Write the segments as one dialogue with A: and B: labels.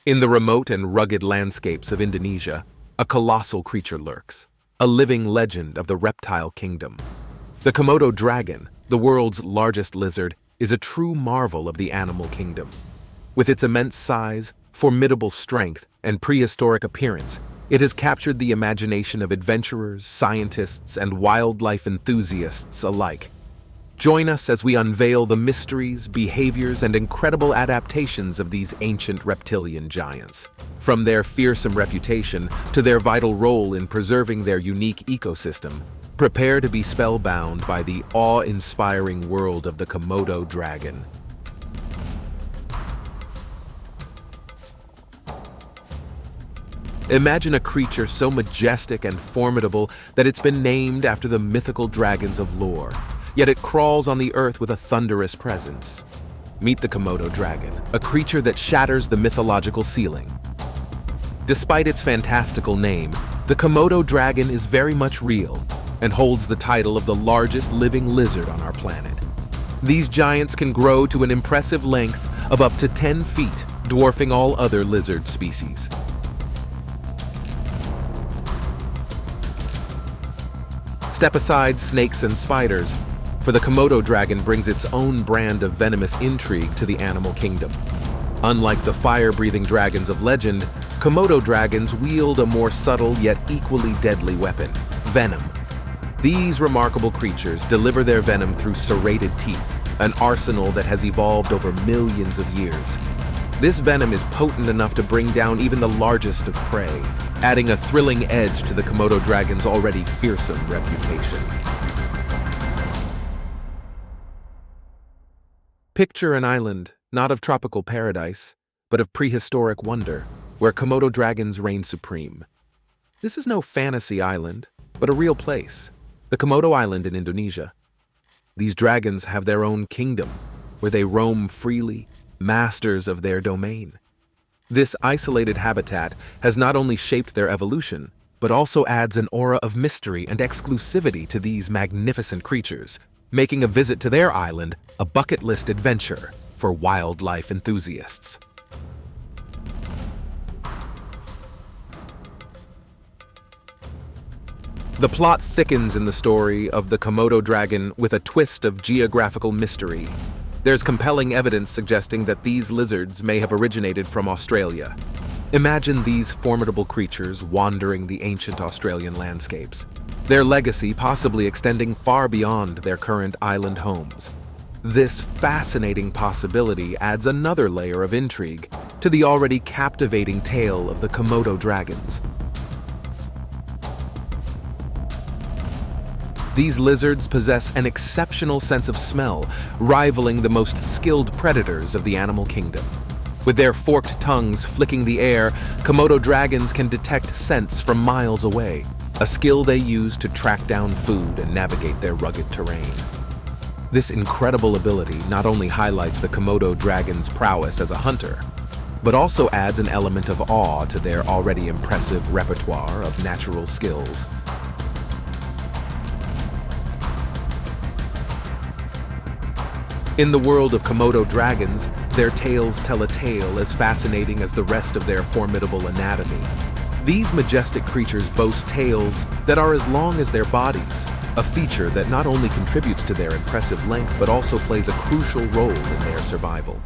A: In the remote and rugged landscapes of Indonesia, a colossal creature lurks, a living legend of the reptile kingdom. The Komodo dragon, the world's largest lizard, is a true marvel of the animal kingdom. With its immense size, formidable strength, and prehistoric appearance, it has captured the imagination of adventurers, scientists, and wildlife enthusiasts alike. Join us as we unveil the mysteries, behaviors, and incredible adaptations of these ancient reptilian giants. From their fearsome reputation to their vital role in preserving their unique ecosystem, prepare to be spellbound by the awe-inspiring world of the Komodo dragon. Imagine a creature so majestic and formidable that it's been named after the mythical dragons of lore. Yet it crawls on the earth with a thunderous presence. Meet the Komodo dragon, a creature that shatters the mythological ceiling. Despite its fantastical name, the Komodo dragon is very much real and holds the title of the largest living lizard on our planet. These giants can grow to an impressive length of up to 10 feet, dwarfing all other lizard species. Step aside snakes and spiders, for the Komodo dragon brings its own brand of venomous intrigue to the animal kingdom. Unlike the fire-breathing dragons of legend, Komodo dragons wield a more subtle yet equally deadly weapon: venom. These remarkable creatures deliver their venom through serrated teeth, an arsenal that has evolved over millions of years. This venom is potent enough to bring down even the largest of prey, adding a thrilling edge to the Komodo dragon's already fearsome reputation. Picture an island, not of tropical paradise, but of prehistoric wonder, where Komodo dragons reign supreme. This is no fantasy island, but a real place, the Komodo Island in Indonesia. These dragons have their own kingdom, where they roam freely, masters of their domain. This isolated habitat has not only shaped their evolution, but also adds an aura of mystery and exclusivity to these magnificent creatures, making a visit to their island a bucket list adventure for wildlife enthusiasts. The plot thickens in the story of the Komodo dragon with a twist of geographical mystery. There's compelling evidence suggesting that these lizards may have originated from Australia. Imagine these formidable creatures wandering the ancient Australian landscapes, their legacy possibly extending far beyond their current island homes. This fascinating possibility adds another layer of intrigue to the already captivating tale of the Komodo dragons. These lizards possess an exceptional sense of smell, rivaling the most skilled predators of the animal kingdom. With their forked tongues flicking the air, Komodo dragons can detect scents from miles away, a skill they use to track down food and navigate their rugged terrain. This incredible ability not only highlights the Komodo dragon's prowess as a hunter, but also adds an element of awe to their already impressive repertoire of natural skills. In the world of Komodo dragons, their tails tell a tale as fascinating as the rest of their formidable anatomy. These majestic creatures boast tails that are as long as their bodies, a feature that not only contributes to their impressive length but also plays a crucial role in their survival.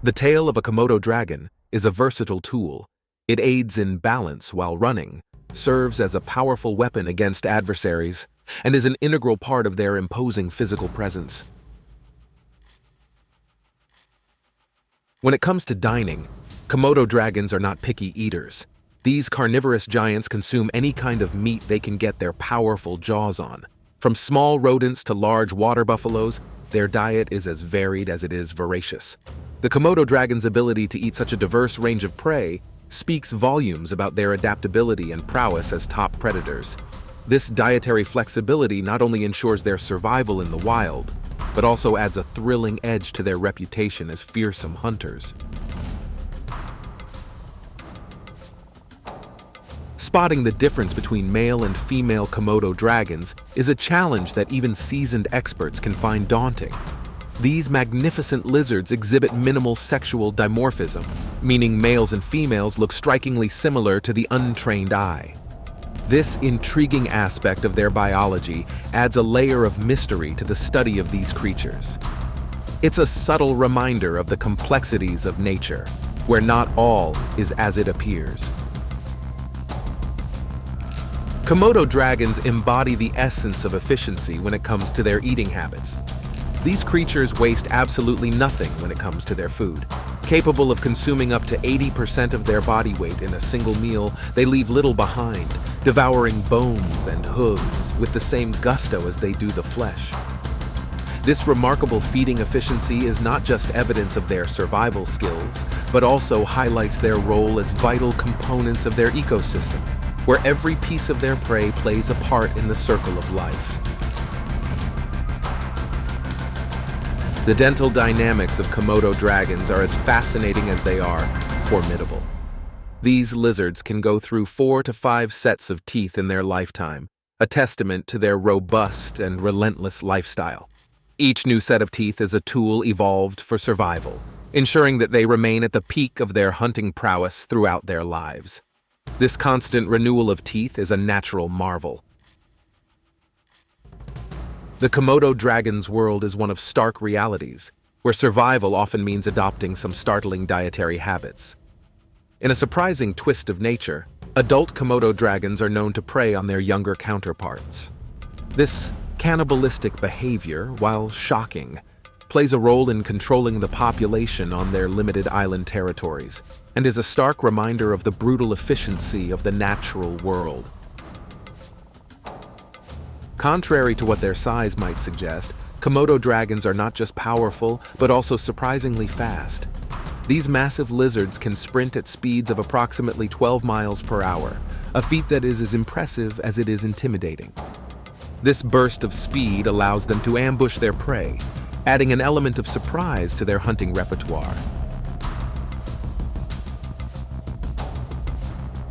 A: The tail of a Komodo dragon is a versatile tool. It aids in balance while running, serves as a powerful weapon against adversaries, and is an integral part of their imposing physical presence. When it comes to dining, Komodo dragons are not picky eaters. These carnivorous giants consume any kind of meat they can get their powerful jaws on. From small rodents to large water buffaloes, their diet is as varied as it is voracious. The Komodo dragon's ability to eat such a diverse range of prey speaks volumes about their adaptability and prowess as top predators. This dietary flexibility not only ensures their survival in the wild, but also adds a thrilling edge to their reputation as fearsome hunters. Spotting the difference between male and female Komodo dragons is a challenge that even seasoned experts can find daunting. These magnificent lizards exhibit minimal sexual dimorphism, meaning males and females look strikingly similar to the untrained eye. This intriguing aspect of their biology adds a layer of mystery to the study of these creatures. It's a subtle reminder of the complexities of nature, where not all is as it appears. Komodo dragons embody the essence of efficiency when it comes to their eating habits. These creatures waste absolutely nothing when it comes to their food. Capable of consuming up to 80% of their body weight in a single meal, they leave little behind, devouring bones and hooves with the same gusto as they do the flesh. This remarkable feeding efficiency is not just evidence of their survival skills, but also highlights their role as vital components of their ecosystem, where every piece of their prey plays a part in the circle of life. The dental dynamics of Komodo dragons are as fascinating as they are formidable. These lizards can go through 4 to 5 sets of teeth in their lifetime, a testament to their robust and relentless lifestyle. Each new set of teeth is a tool evolved for survival, ensuring that they remain at the peak of their hunting prowess throughout their lives. This constant renewal of teeth is a natural marvel. The Komodo dragon's world is one of stark realities, where survival often means adopting some startling dietary habits. In a surprising twist of nature, adult Komodo dragons are known to prey on their younger counterparts. This cannibalistic behavior, while shocking, plays a role in controlling the population on their limited island territories, and is a stark reminder of the brutal efficiency of the natural world. Contrary to what their size might suggest, Komodo dragons are not just powerful, but also surprisingly fast. These massive lizards can sprint at speeds of approximately 12 miles per hour, a feat that is as impressive as it is intimidating. This burst of speed allows them to ambush their prey, adding an element of surprise to their hunting repertoire.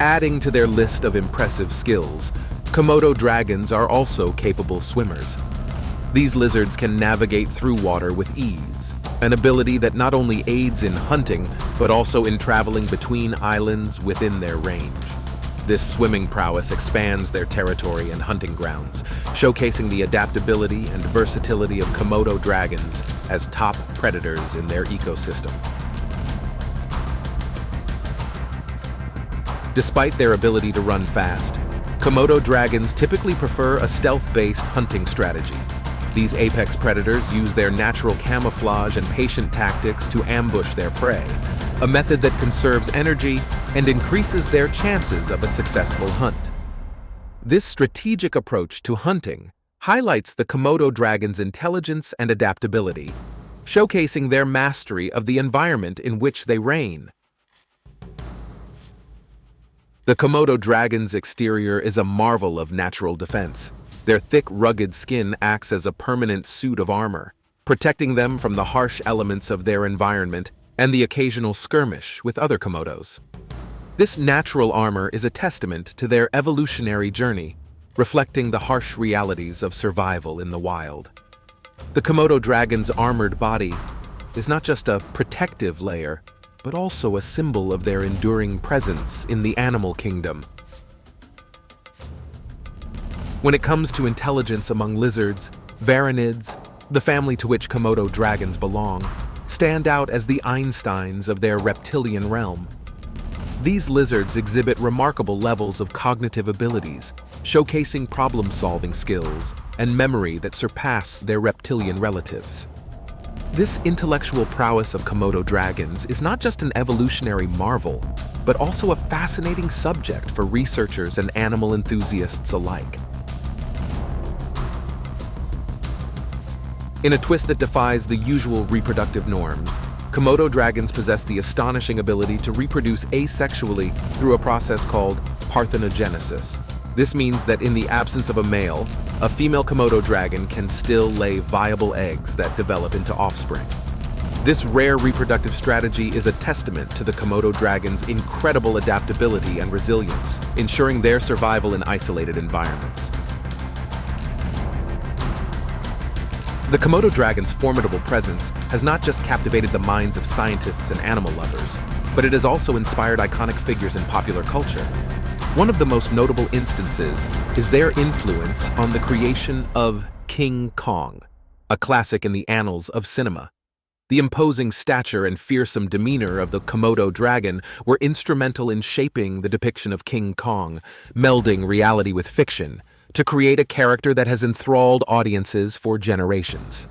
A: Adding to their list of impressive skills, Komodo dragons are also capable swimmers. These lizards can navigate through water with ease, an ability that not only aids in hunting, but also in traveling between islands within their range. This swimming prowess expands their territory and hunting grounds, showcasing the adaptability and versatility of Komodo dragons as top predators in their ecosystem. Despite their ability to run fast, Komodo dragons typically prefer a stealth-based hunting strategy. These apex predators use their natural camouflage and patient tactics to ambush their prey, a method that conserves energy and increases their chances of a successful hunt. This strategic approach to hunting highlights the Komodo dragon's intelligence and adaptability, showcasing their mastery of the environment in which they reign. The Komodo dragon's exterior is a marvel of natural defense. Their thick, rugged skin acts as a permanent suit of armor, protecting them from the harsh elements of their environment and the occasional skirmish with other Komodos. This natural armor is a testament to their evolutionary journey, reflecting the harsh realities of survival in the wild. The Komodo dragon's armored body is not just a protective layer, but also a symbol of their enduring presence in the animal kingdom. When it comes to intelligence among lizards, varanids, the family to which Komodo dragons belong, stand out as the Einsteins of their reptilian realm. These lizards exhibit remarkable levels of cognitive abilities, showcasing problem-solving skills and memory that surpass their reptilian relatives. This intellectual prowess of Komodo dragons is not just an evolutionary marvel, but also a fascinating subject for researchers and animal enthusiasts alike. In a twist that defies the usual reproductive norms, Komodo dragons possess the astonishing ability to reproduce asexually through a process called parthenogenesis. This means that in the absence of a male, a female Komodo dragon can still lay viable eggs that develop into offspring. This rare reproductive strategy is a testament to the Komodo dragon's incredible adaptability and resilience, ensuring their survival in isolated environments. The Komodo dragon's formidable presence has not just captivated the minds of scientists and animal lovers, but it has also inspired iconic figures in popular culture. One of the most notable instances is their influence on the creation of King Kong, a classic in the annals of cinema. The imposing stature and fearsome demeanor of the Komodo dragon were instrumental in shaping the depiction of King Kong, melding reality with fiction to create a character that has enthralled audiences for generations.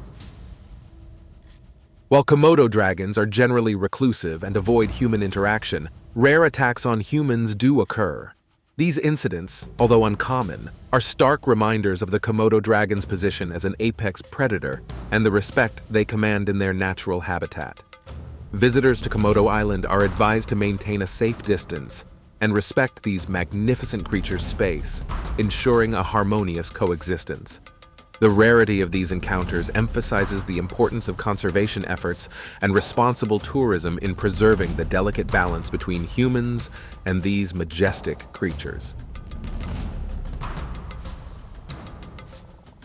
A: While Komodo dragons are generally reclusive and avoid human interaction, rare attacks on humans do occur. These incidents, although uncommon, are stark reminders of the Komodo dragon's position as an apex predator and the respect they command in their natural habitat. Visitors to Komodo Island are advised to maintain a safe distance and respect these magnificent creatures' space, ensuring a harmonious coexistence. The rarity of these encounters emphasizes the importance of conservation efforts and responsible tourism in preserving the delicate balance between humans and these majestic creatures.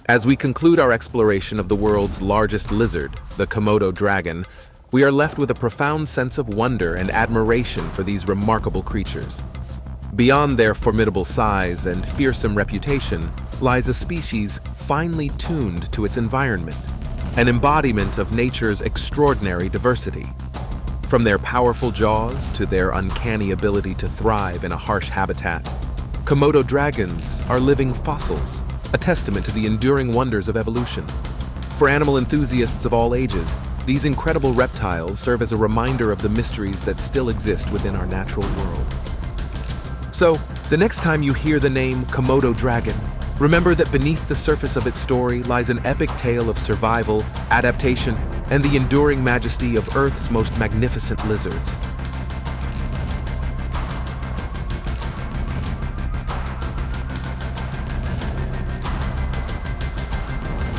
A: As we conclude our exploration of the world's largest lizard, the Komodo dragon, we are left with a profound sense of wonder and admiration for these remarkable creatures. Beyond their formidable size and fearsome reputation lies a species finely tuned to its environment, an embodiment of nature's extraordinary diversity. From their powerful jaws to their uncanny ability to thrive in a harsh habitat, Komodo dragons are living fossils, a testament to the enduring wonders of evolution. For animal enthusiasts of all ages, these incredible reptiles serve as a reminder of the mysteries that still exist within our natural world. So, the next time you hear the name Komodo dragon, remember that beneath the surface of its story lies an epic tale of survival, adaptation, and the enduring majesty of Earth's most magnificent lizards.